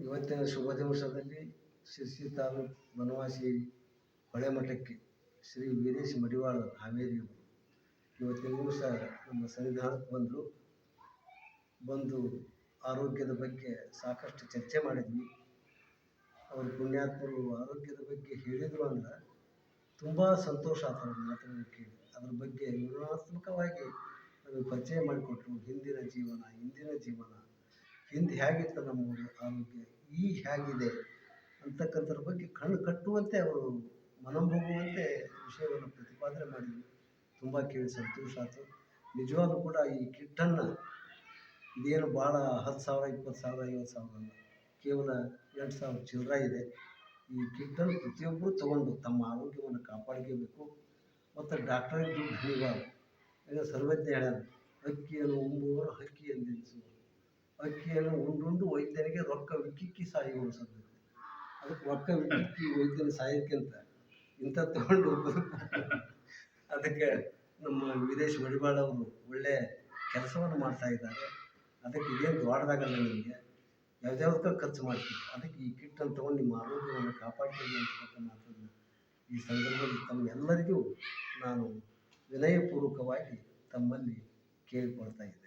ಇವತ್ತಿನ ಶುಭ ದಿವಸದಲ್ಲಿ ಶಿರ್ಸಿ ತಾಲೂಕು ಬನವಾಸಿ ಹೊಳೆಮಠಕ್ಕೆ ಶ್ರೀ ವೀರೇಶ್ ಮಡಿವಾಳ ಹಾವೇರಿಯವರು ಇವತ್ತಿನ ದಿವಸ ನಮ್ಮ ಸನ್ನಿಧಾನಕ್ಕೆ ಬಂದು ಆರೋಗ್ಯದ ಬಗ್ಗೆ ಸಾಕಷ್ಟು ಚರ್ಚೆ ಮಾಡಿದ್ವಿ. ಅವರು ಪುಣ್ಯಾತ್ಮರು ಆರೋಗ್ಯದ ಬಗ್ಗೆ ಹೇಳಿದರು ಅಂದ್ರೆ ತುಂಬ ಸಂತೋಷ ಆಯ್ತು ಅವ್ರ ಮಾತನ್ನು ಕೇಳಿ. ಅದ್ರ ಬಗ್ಗೆ ವಿವರಣಾತ್ಮಕವಾಗಿ ನಮಗೆ ಪರಿಚಯ ಮಾಡಿಕೊಟ್ರು. ಹಿಂದಿನ ಜೀವನ, ಇಂದಿನ ಜೀವನ, ಹಿಂದೆ ಹೇಗಿತ್ತು ನಮ್ಮ ಆರೋಗ್ಯ, ಈಗ ಹೇಗಿದೆ ಅಂತಕ್ಕಂಥದ್ರ ಬಗ್ಗೆ ಕಣ್ಣು ಕಟ್ಟುವಂತೆ ಅವರು ಮನಂಬುವಂತೆ ವಿಷಯವನ್ನು ಪ್ರತಿಪಾದನೆ ಮಾಡಿದ್ವಿ. ತುಂಬ ಕೇಳಿ ಸಂತೋಷ ಆಯಿತು. ನಿಜವಾಗ್ಲೂ ಕೂಡ ಈ ಕಿಟ್ಟನ್ನು ಇದೇನು ಭಾಳ 10,000, 20,000, 50,000 ಅಲ್ಲ, ಕೇವಲ 2,000 ಚಿಲ್ಲರೆ ಇದೆ. ಈ ಕಿಟ್ಟನ್ನು ಪ್ರತಿಯೊಬ್ಬರು ತಗೊಂಡು ತಮ್ಮ ಆರೋಗ್ಯವನ್ನು ಕಾಪಾಡ್ಕೋಬೇಕು. ಮತ್ತು ಡಾಕ್ಟರಿಗೆ ದುಡ್ಡು ಹಿಡಿಬಾರ್ದು. ಈಗ ಸರ್ವಜ್ಞ ಹೇಳ್ಯಾರ, ಅಕ್ಕಿಯನ್ನು ಉಂಬುವವರು ಹಕ್ಕಿಯೆಂದೆನಿಸುವರು, ಅಕ್ಕಿಯನ್ನು ಉಂಡುಂಡು ವೈದ್ಯನಿಗೆ ರೊಕ್ಕ ವಿಕ್ಕಿಕ್ಕಿ ಸಾಯುವವರು ಸಂಗತಿ. ಅದಕ್ಕೆ ರೊಕ್ಕ ವಿಕ್ಕಿಕ್ಕಿ ವೈದ್ಯನ ಸಾಯೋಕ್ಕಿಂತ ಇಂಥ ತಗೊಂಡು ಅದಕ್ಕೆ ನಮ್ಮ ವೀರೇಶ್ ಮಡಿವಾಳ ಅವರು ಒಳ್ಳೆಯ ಕೆಲಸವನ್ನು ಮಾಡ್ತಾ ಇದ್ದಾರೆ. ಅದಕ್ಕೆ ಇದೇನು ದೊಡ್ಡದಾಗಲ್ಲ, ನಿಮಗೆ ಯಾವ್ದಾವ್ದಕ್ಕ ಖರ್ಚು ಮಾಡ್ತೀವಿ. ಅದಕ್ಕೆ ಈ ಕಿಟ್ಟನ್ನು ತೊಗೊಂಡು ನಿಮ್ಮ ಆರೋಗ್ಯವನ್ನು ಕಾಪಾಡ್ತೀವಿ ಅಂತಕ್ಕಂಥ ಮಾತನ್ನು ಈ ಸಂದರ್ಭದಲ್ಲಿ ತಮ್ಮೆಲ್ಲರಿಗೂ ನಾನು ವಿನಯಪೂರ್ವಕವಾಗಿ ತಮ್ಮಲ್ಲಿ ಕೇಳಿಕೊಳ್ತಾ ಇದ್ದೇನೆ.